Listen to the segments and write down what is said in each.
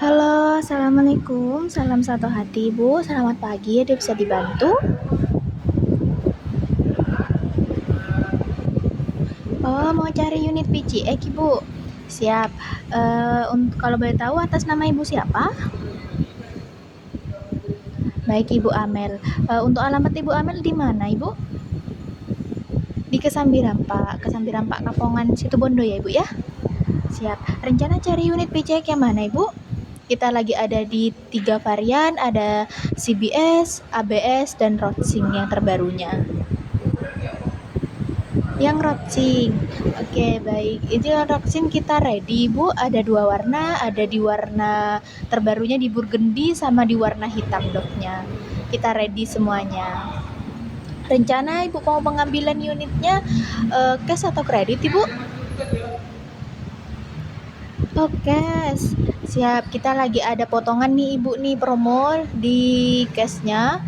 Halo, assalamualaikum. Salam satu hati, Ibu. Selamat pagi. Ada bisa dibantu? Oh, mau cari unit PCX, Ibu. Siap. Kalau boleh tahu atas nama Ibu siapa? Baik, Ibu Amel. Untuk alamat Ibu Amel di mana, Ibu? Di Kesambirampak Kapongan Situbondo ya, Ibu ya? Siap. Rencana cari unit PCX yang mana, Ibu? Kita lagi ada di 3 varian, ada CBS, ABS, dan Rodsing yang terbarunya. Yang Rodsing. Oke, baik. Itu yang Rodsing kita ready, Bu. Ada 2 warna, ada di warna terbarunya di burgundy sama di warna hitam dopnya. Kita ready semuanya. Rencana Ibu mau pengambilan unitnya cash atau kredit, Ibu? Oh, cash. Siap, kita lagi ada potongan nih Ibu nih promo di cashnya.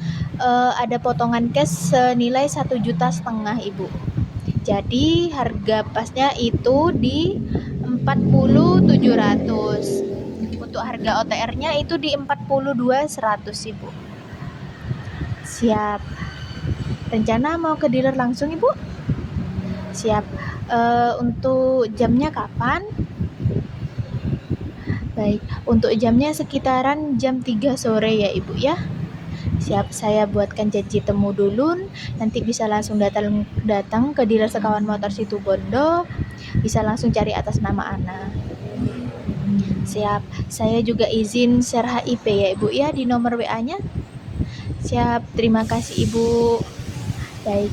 Ada potongan cash senilai 1,5 juta Ibu. Jadi harga pasnya itu di 40.700. Untuk harga OTR-nya itu di 42.100 Ibu. Siap. Rencana mau ke dealer langsung Ibu? Siap. Untuk jamnya kapan? Baik, untuk jamnya sekitaran jam 3 sore ya Ibu ya. Siap, saya buatkan janji temu dulu. Nanti bisa langsung datang ke dealer Sekawan Motor Situbondo. Bisa langsung cari atas nama Ana. Siap, saya juga izin share HIP ya Ibu ya di nomor WA-nya. Siap, terima kasih Ibu. Baik,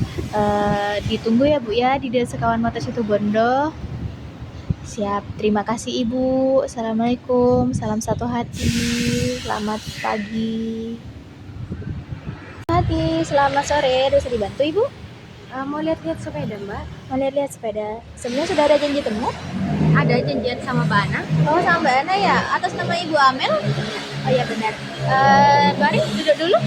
ditunggu ya Bu ya di dealer Sekawan Motor Situbondo. Siap, terima kasih Ibu. Assalamualaikum, salam satu hati. Selamat pagi. Selamat sore. Bisa dibantu Ibu? Mau lihat-lihat sepeda, Mbak? Mau lihat-lihat sepeda. Sebelumnya sudah ada janji temu? Ada janjian sama Mbak Ana? Oh, sama Mbak Ana ya? Atas nama Ibu Amel? Oh iya benar. Mari duduk dulu.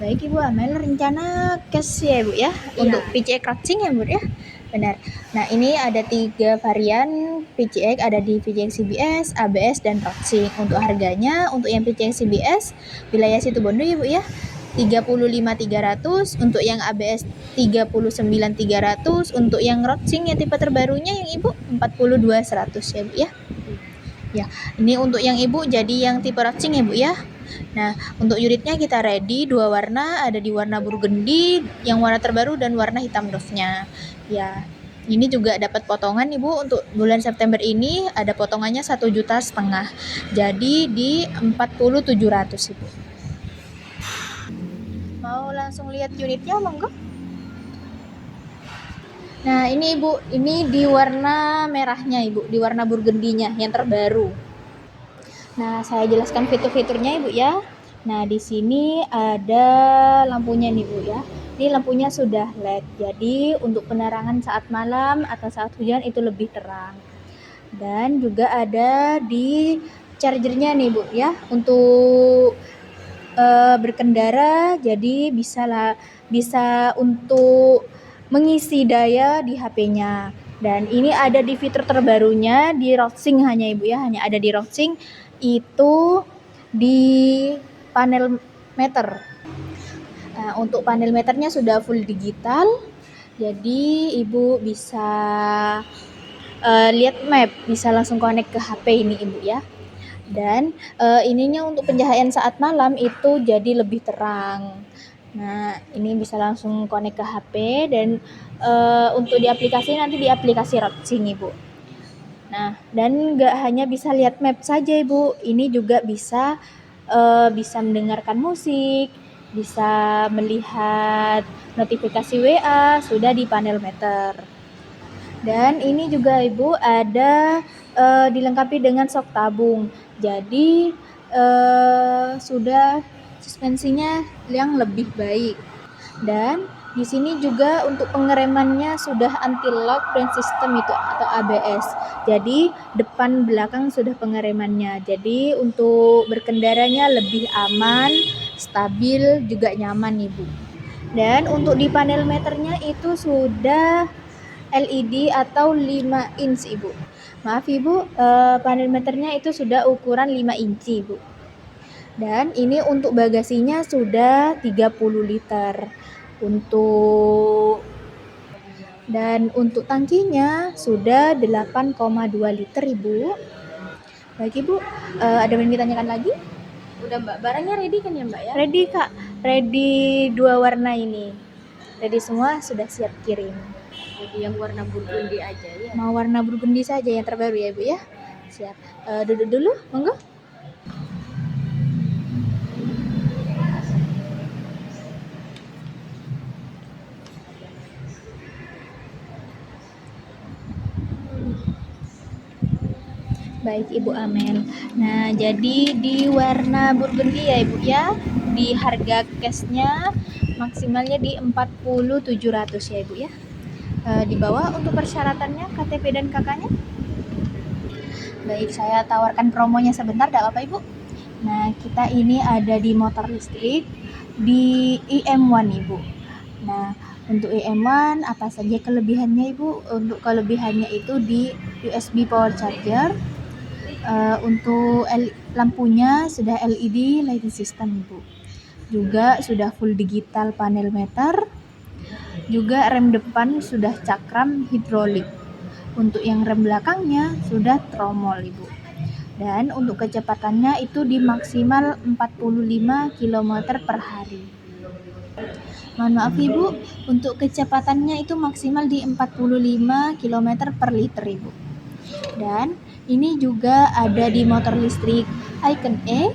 Baik Ibu Amel, rencana cash ya Ibu ya? Untuk PCX Crossing ya Bu ya? Benar. Nah ini ada 3 varian PCX, ada di PCX CBS, ABS, dan Rodsing. Untuk harganya, untuk yang PCX CBS wilayah Situbondo ya Bu ya, 35.300, untuk yang ABS 39.300, untuk yang Rodsing yang tipe terbarunya yang Ibu 42.100 ya Bu ya. Ya, ini untuk yang Ibu jadi yang tipe Rodsing ya Bu ya. Nah, untuk unitnya kita ready 2 warna, ada di warna burgundy, yang warna terbaru dan warna hitam doff-nya. Ya, ini juga dapat potongan Ibu untuk bulan September ini ada potongannya 1,5 juta. Jadi di 40.700 Ibu. Mau langsung lihat unitnya monggo? Nah, ini Ibu, ini di warna merahnya Ibu, di warna burgundy-nya yang terbaru. Nah, saya jelaskan fitur-fiturnya Ibu ya. Nah, di sini ada lampunya nih Bu ya. Ini lampunya sudah LED. Jadi, untuk penerangan saat malam atau saat hujan itu lebih terang. Dan juga ada di chargernya nih Bu ya. Untuk berkendara jadi bisa untuk mengisi daya di HP-nya. Dan ini ada di fitur terbarunya di Rodsing hanya Ibu ya, hanya ada di Rodsing itu di panel meter. Nah, untuk panel meternya sudah full digital, jadi Ibu bisa lihat map, bisa langsung connect ke HP ini Ibu ya. Dan ininya untuk pencahayaan saat malam itu jadi lebih terang. Nah, ini bisa langsung connect ke HP dan untuk di aplikasi nanti di aplikasi Rodsing Ibu. Nah, dan nggak hanya bisa lihat map saja Ibu, ini juga bisa mendengarkan musik, bisa melihat notifikasi WA sudah di panel meter. Dan ini juga Ibu ada dilengkapi dengan sok tabung. Jadi sudah suspensinya yang lebih baik. Dan di sini juga untuk pengeremannya sudah anti-lock brake system itu atau ABS. Jadi depan belakang sudah pengeremannya. Jadi untuk berkendaranya lebih aman, stabil, juga nyaman Ibu. Dan untuk di panel meternya itu sudah LED atau 5 inch Ibu. Maaf Ibu, panel meternya itu sudah ukuran 5 inci Bu. Dan ini untuk bagasinya sudah 30 liter. Untuk tangkinya sudah 8,2 liter Ibu. Baik Ibu, ada yang ditanyakan lagi? Udah Mbak, barangnya ready kan ya Mbak ya? Ready Kak, ready 2 warna ini. Ready semua, sudah siap kirim. Jadi yang warna burgundy aja ya. Mau warna burgundy saja yang terbaru ya Bu ya? Siap. Duduk dulu, monggo. Baik Ibu Amel. Nah, jadi di warna burgundy ya Ibu ya. Di harga cashnya maksimalnya di 40.700 ya Ibu ya. Di bawah untuk persyaratannya KTP dan KK-nya. Baik, saya tawarkan promonya sebentar, tidak apa-apa Ibu. Nah, kita ini ada di motor listrik di IM1 Ibu. Nah, untuk IM1 apa saja kelebihannya Ibu? Untuk kelebihannya itu di USB power charger. Untuk lampunya sudah LED lighting system Ibu. Juga sudah full digital panel meter. Juga rem depan sudah cakram hidrolik. Untuk yang rem belakangnya sudah tromol Ibu. Dan untuk kecepatannya itu di maksimal 45 km per hari. Mohon maaf Ibu, untuk kecepatannya itu maksimal di 45 km per liter Ibu. Dan ini juga ada di motor listrik Icon E.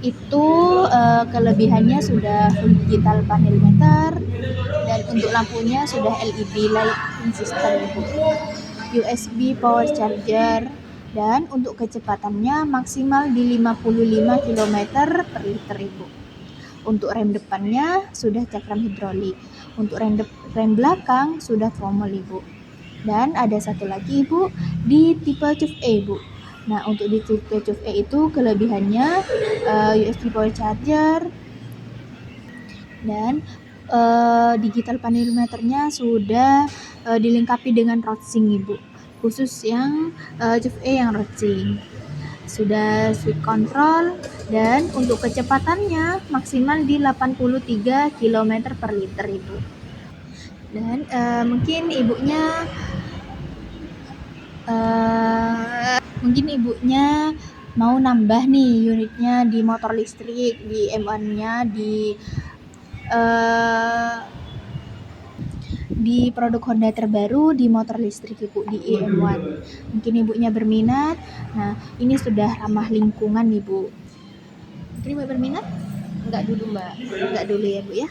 Itu kelebihannya sudah full digital panel meter. Dan untuk lampunya sudah LED lighting system Ibu. USB power charger. Dan untuk kecepatannya maksimal di 55 km per liter Ibu. Untuk rem depannya sudah cakram hidrolik. Untuk rem belakang sudah tromol Ibu. Dan ada satu lagi Ibu di tipe CUF E Ibu. Nah, untuk di tipe CUF E itu kelebihannya USB power charger dan digital panel meternya sudah dilengkapi dengan rodsing Ibu. Khusus yang CUF E yang rodsing. Sudah switch control dan untuk kecepatannya maksimal di 83 km per liter Ibu. Dan mungkin ibunya mau nambah nih unitnya di motor listrik, di M1-nya, di produk Honda terbaru di motor listrik Ibu, di IM1. Mungkin ibunya berminat. Nah, ini sudah ramah lingkungan Ibu. Mungkin ibu berminat? Enggak dulu Mbak. Enggak dulu ya Bu ya.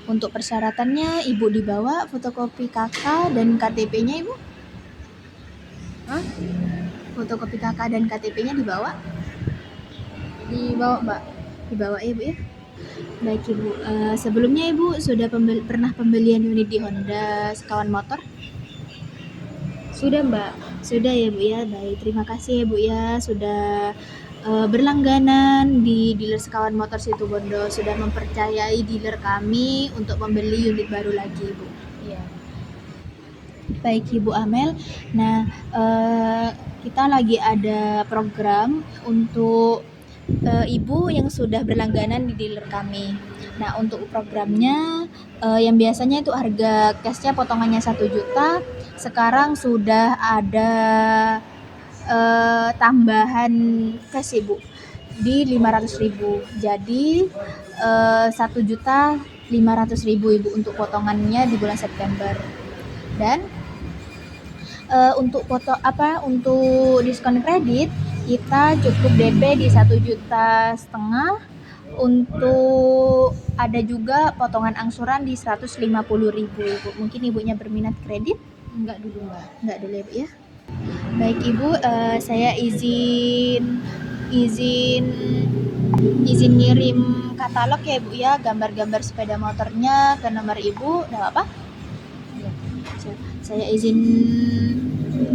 Untuk persyaratannya Ibu dibawa fotokopi KK dan KTP-nya Ibu. Fotokopi KK dan KTP-nya dibawa? Dibawa Mbak. Dibawa ya Bu ya. Baik Ibu, sebelumnya Ibu sudah pernah pembelian unit di Honda Sekawan Motor? Sudah Mbak. Sudah ya Bu ya. Baik, terima kasih ya Bu ya sudah berlangganan di dealer Sekawan Motor Situbondo, sudah mempercayai dealer kami untuk membeli unit baru lagi Bu. Iya. Baik Ibu Amel. Nah, kita lagi ada program untuk ibu yang sudah berlangganan di dealer kami. Nah, untuk programnya yang biasanya itu harga cashnya potongannya 1 juta, sekarang sudah ada tambahan cash Ibu di 500.000. Jadi 1.500.000 Ibu untuk potongannya di bulan September. Dan untuk untuk diskon kredit kita cukup DP di 1,5 juta. Untuk ada juga potongan angsuran di 150.000 Ibu. Mungkin ibunya berminat kredit? Enggak dulu Mbak. Enggak dulu ya Bu ya. Baik Ibu, saya izin ngirim katalog ya Bu ya, gambar-gambar sepeda motornya ke nomor Ibu, enggak apa-apa? Saya izin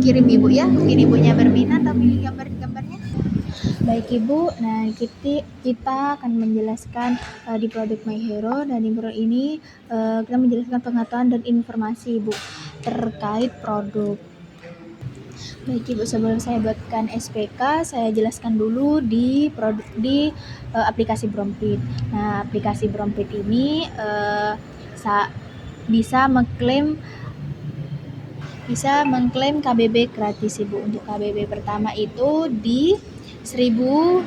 kirim Ibu ya, mungkin ibunya berminat atau pilih gambar-gambarnya. Baik Ibu, nah kita akan menjelaskan di produk My Hero, dan di produk ini kita menjelaskan pengetahuan dan informasi Ibu terkait produk. Baik Ibu, sebelum saya buatkan SPK, saya jelaskan dulu di aplikasi Brompit. Nah, aplikasi Brompit ini bisa mengklaim KBB gratis Ibu. Untuk KBB pertama itu di 1000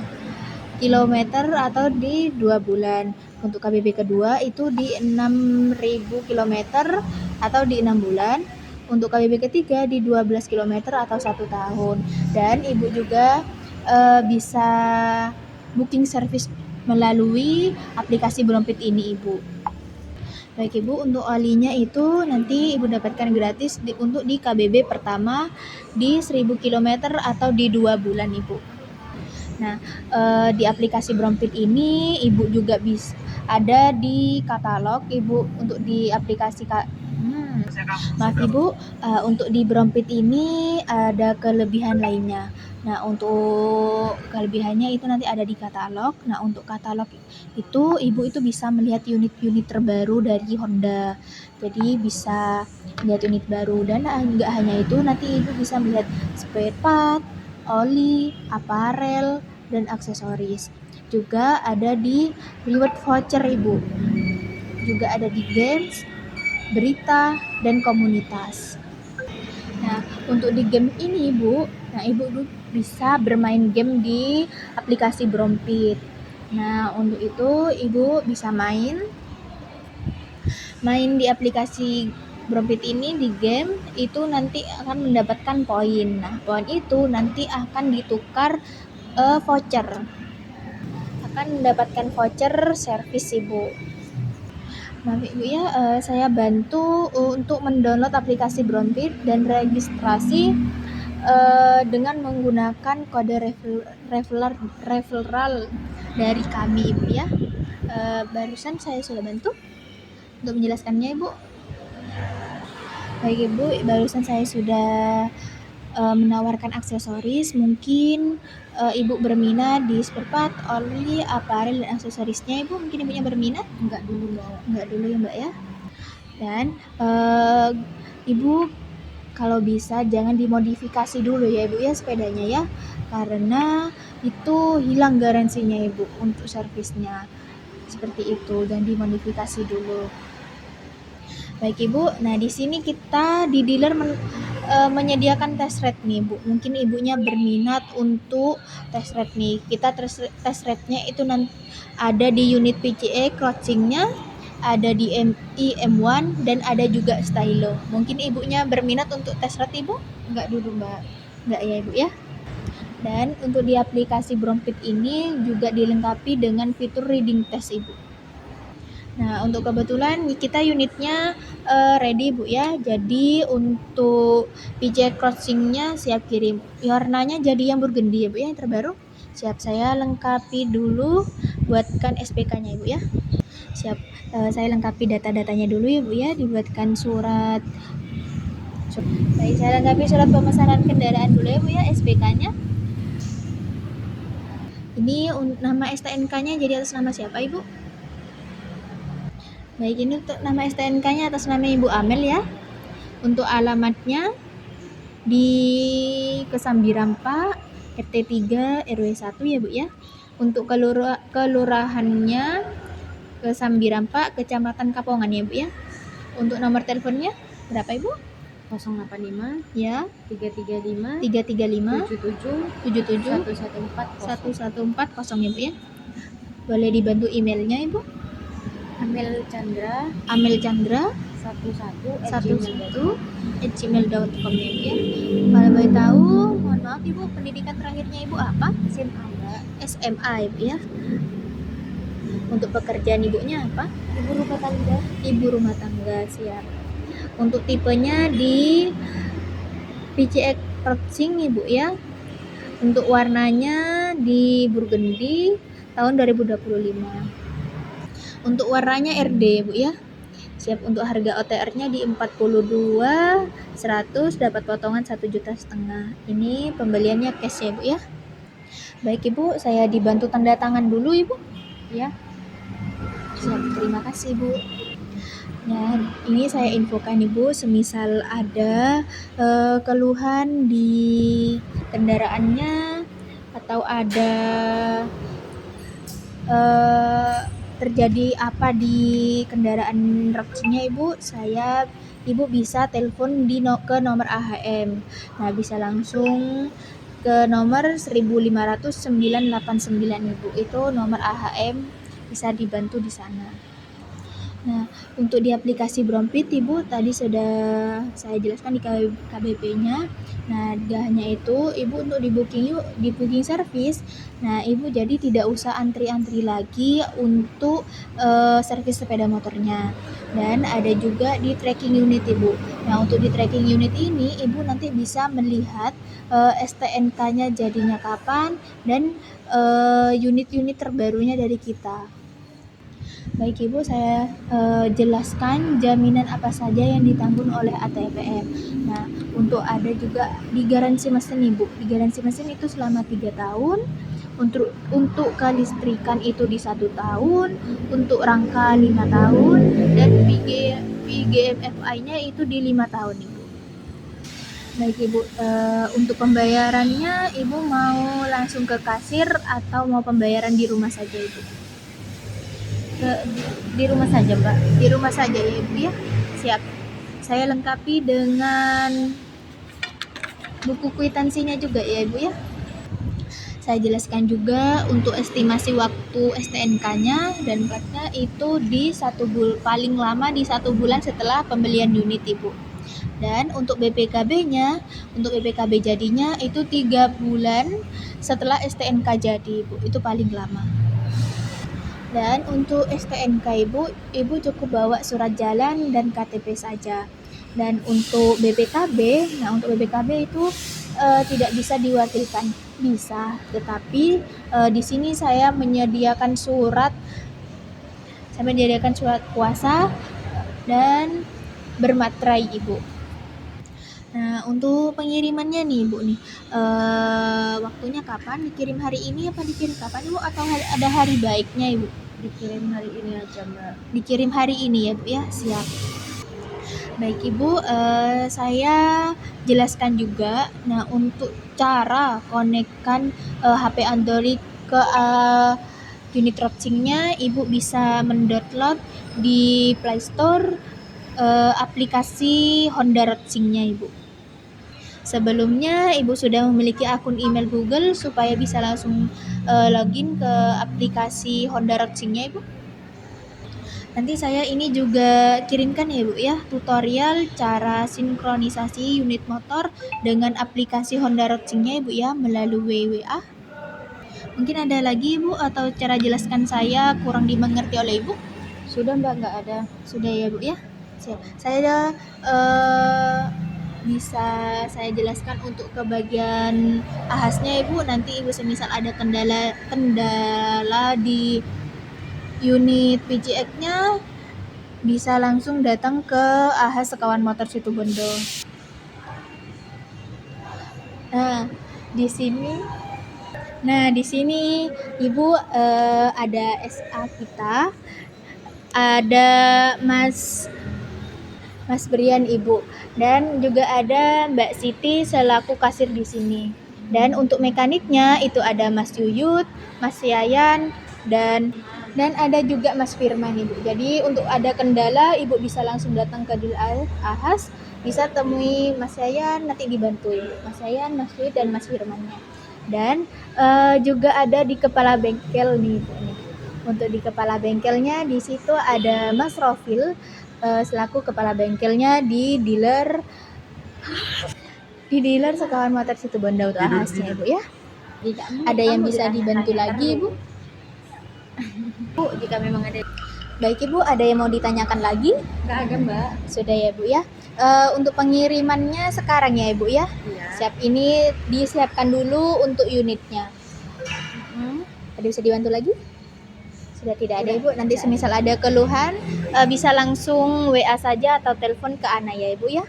kilometer atau di 2 bulan. Untuk KBB kedua itu di 6000 kilometer atau di 6 bulan. Untuk KBB ketiga di 12 kilometer atau 1 tahun. Dan Ibu juga bisa booking service melalui aplikasi Brompit ini Ibu. Baik Ibu, untuk olinya itu nanti Ibu dapatkan gratis untuk di KBB pertama di 1000 km atau di 2 bulan Ibu. Nah, di aplikasi Brompit ini Ibu juga bisa ada di katalog Ibu. Untuk di aplikasi maaf Ibu, untuk di Brompit ini ada kelebihan lainnya. Nah, untuk kelebihannya itu nanti ada di katalog. Nah, untuk katalog itu Ibu itu bisa melihat unit-unit terbaru dari Honda. Jadi bisa melihat unit baru, dan enggak hanya itu, nanti Ibu bisa melihat spare part, oli, aparel, dan aksesoris. Juga ada di reward voucher Ibu. Juga ada di games, berita, dan komunitas. Nah, untuk di game ini Ibu, Ibu bisa bermain game di aplikasi Brompit. Nah, untuk itu Ibu bisa main di aplikasi Brompit ini di game itu nanti akan mendapatkan poin. Nah, poin itu nanti akan ditukar voucher. Akan mendapatkan voucher servis Ibu. Maaf Ibu ya, saya bantu untuk mendownload aplikasi Brompit dan registrasi dengan menggunakan kode referral dari kami Ibu ya. Barusan saya sudah bantu untuk menjelaskannya Ibu. Baik Ibu, barusan saya sudah menawarkan aksesoris. Mungkin Ibu berminat di spare part, oli, aparel, dan aksesorisnya Ibu. Mungkin Ibunya berminat? Enggak dulu Mbak. Enggak dulu ya Mbak ya. Dan Ibu kalau bisa jangan dimodifikasi dulu ya Ibu ya sepedanya ya, karena itu hilang garansinya Ibu untuk servisnya. Seperti itu, dan dimodifikasi dulu. Baik Ibu, nah di sini kita di dealer menyediakan test ride nih Bu. Mungkin Ibunya berminat untuk test ride nih. Kita test ride-nya itu nanti ada di unit PCE Crossing-nya, ada di M1, dan ada juga stylo. Mungkin Ibunya berminat untuk test ride Ibu? Enggak dulu Mbak. Enggak ya Ibu ya. Dan untuk di aplikasi Brompit ini juga dilengkapi dengan fitur reading test Ibu. Nah, untuk kebetulan kita unitnya ready Bu ya. Jadi untuk PJ Crossing-nya siap kirim. Warnanya jadi yang burgundy ya Bu ya, yang terbaru. Siap, saya lengkapi dulu buatkan SPK-nya Ibu ya. Siap, saya lengkapi data-datanya dulu ya Bu ya, dibuatkan surat. Baik, saya lengkapi surat pemesanan kendaraan dulu ya Bu ya, SPK-nya. Ini nama STNK-nya jadi atas nama siapa Ibu? Baik, ini untuk nama STNK-nya atas nama Ibu Amel ya. Untuk alamatnya di Kesambirampa, RT 3 RW 1 ya Bu ya. Untuk kelurahannya Kesambirampa, Kecamatan Kapongan ya Bu ya. Untuk nomor teleponnya berapa Ibu? 085 Ya, 335 335 77 77 114 1140 ya Bu ya. Boleh dibantu emailnya Ibu? Amel Chandra Amel Chandra 11@gmail.com. @gmail.com ya Bu ya. Kalau boleh tahu, mohon maaf Ibu, pendidikan terakhirnya Ibu apa? SMA Mbak. SMA Ibu ya. Untuk pekerjaan Ibunya apa? Ibu rumah tangga. Ibu rumah tangga, siap. Untuk tipenya di PCX Crossing Ibu ya. Untuk warnanya di burgundy tahun 2025. Untuk warnanya RD Bu ya. Siap. Untuk harga OTR-nya di 42.100, dapat potongan 1,5 juta. Ini pembeliannya cash ya Bu ya. Baik Ibu, saya dibantu tanda tangan dulu Ibu. Ya. Siap, terima kasih Bu. Nah, ini saya infokan Ibu, semisal ada keluhan di kendaraannya atau ada terjadi apa di kendaraan Roxinya Ibu bisa telepon ke nomor AHM. Nah, bisa langsung ke nomor 1500989 Ibu. Itu nomor AHM, bisa dibantu di sana. Nah, untuk di aplikasi Brompit Ibu tadi sudah saya jelaskan di KBP-nya. Nah, gak hanya itu, Ibu untuk di booking service. Nah, Ibu jadi tidak usah antri-antri lagi untuk servis sepeda motornya. Dan ada juga di tracking unit Ibu. Nah, untuk di tracking unit ini Ibu nanti bisa melihat STNK-nya jadinya kapan dan unit-unit terbarunya dari kita. Baik Ibu, saya jelaskan jaminan apa saja yang ditanggung oleh ATPM. Nah, untuk ada juga di garansi mesin Ibu. Di garansi mesin itu selama 3 tahun, untuk kelistrikan itu di 1 tahun, untuk rangka 5 tahun, dan PGMFI-nya itu di 5 tahun Ibu. Baik Ibu, untuk pembayarannya Ibu mau langsung ke kasir atau mau pembayaran di rumah saja Ibu? Di rumah saja Mbak, di rumah saja ya Ibu ya. Siap, saya lengkapi dengan buku kwitansinya juga ya Ibu ya. Saya jelaskan juga untuk estimasi waktu STNK-nya dan platnya itu di paling lama di 1 bulan setelah pembelian unit Ibu. Dan untuk BPKB-nya, untuk BPKB jadinya itu 3 bulan setelah STNK jadi Ibu, itu paling lama. Dan untuk STNK Ibu cukup bawa surat jalan dan KTP saja. Dan untuk BPKB, untuk BPKB itu tidak bisa diwakilkan, bisa, tetapi di sini saya menyediakan surat kuasa dan bermaterai Ibu. Nah, untuk pengirimannya nih Ibu nih, waktunya kapan? Dikirim hari ini apa dikirim kapan Ibu? Atau ada hari baiknya Ibu? Dikirim hari ini aja Mbak. Dikirim hari ini ya Bu ya, siap. Baik Ibu, saya jelaskan juga. Nah, untuk cara konekkan HP Android ke unit Roxing-nya, Ibu bisa mendownload di Play Store aplikasi Honda Roxing-nya Ibu. Sebelumnya Ibu sudah memiliki akun email Google supaya bisa langsung login ke aplikasi Honda Roxing-nya Ibu. Nanti saya ini juga kirimkan ya Bu ya, tutorial cara sinkronisasi unit motor dengan aplikasi Honda Roxing-nya Ibu ya melalui WA. Mungkin ada lagi Ibu atau cara jelaskan saya kurang dimengerti oleh Ibu? Sudah Mbak, nggak ada. Sudah ya Bu ya. Siap. Saya bisa saya jelaskan untuk ke bagian ahasnya Ibu. Nanti Ibu semisal ada kendala di unit PGX-nya bisa langsung datang ke Ahas Sekawan Motor Situbondo. Nah, di sini Ibu ada SA kita, ada Mas Brian Ibu, dan juga ada Mbak Siti selaku kasir di sini. Dan untuk mekaniknya itu ada Mas Yuyut, Mas Yayan, dan ada juga Mas Firman Ibu. Jadi untuk ada kendala Ibu bisa langsung datang ke Ahas, bisa temui Mas Yayan, nanti dibantu Ibu. Mas Yayan, Mas Yuyut, dan Mas Firmannya. Dan juga ada di kepala bengkel nih Ibu. Untuk di kepala bengkelnya di situ ada Mas Rofil selaku kepala bengkelnya di dealer Sekawan Motor Situbondo untuk Ahasnya Ibu ya. Ada yang bisa dibantu lagi Ibu? Bu, jika memang ada. Baik Ibu, ada yang mau ditanyakan lagi? Nggak ada Mbak. Sudah ya Bu ya. Untuk pengirimannya sekarang ya Ibu ya. Iya. Siap, ini disiapkan dulu untuk unitnya. Ada bisa dibantu lagi? Sudah tidak ada Ibu. Nanti semisal ada keluhan bisa langsung WA saja atau telepon ke Ana ya Ibu ya.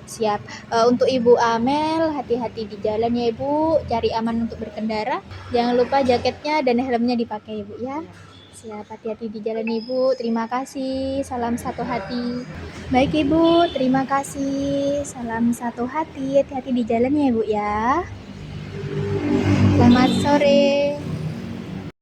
Siap. Untuk Ibu Amel, hati-hati di jalan ya Ibu, cari aman untuk berkendara. Jangan lupa jaketnya dan helmnya dipakai Ibu ya. Siap, hati-hati di jalan Ibu. Terima kasih. Salam satu hati. Baik Ibu, terima kasih. Salam satu hati. Hati-hati di jalan ya Ibu ya. Selamat sore.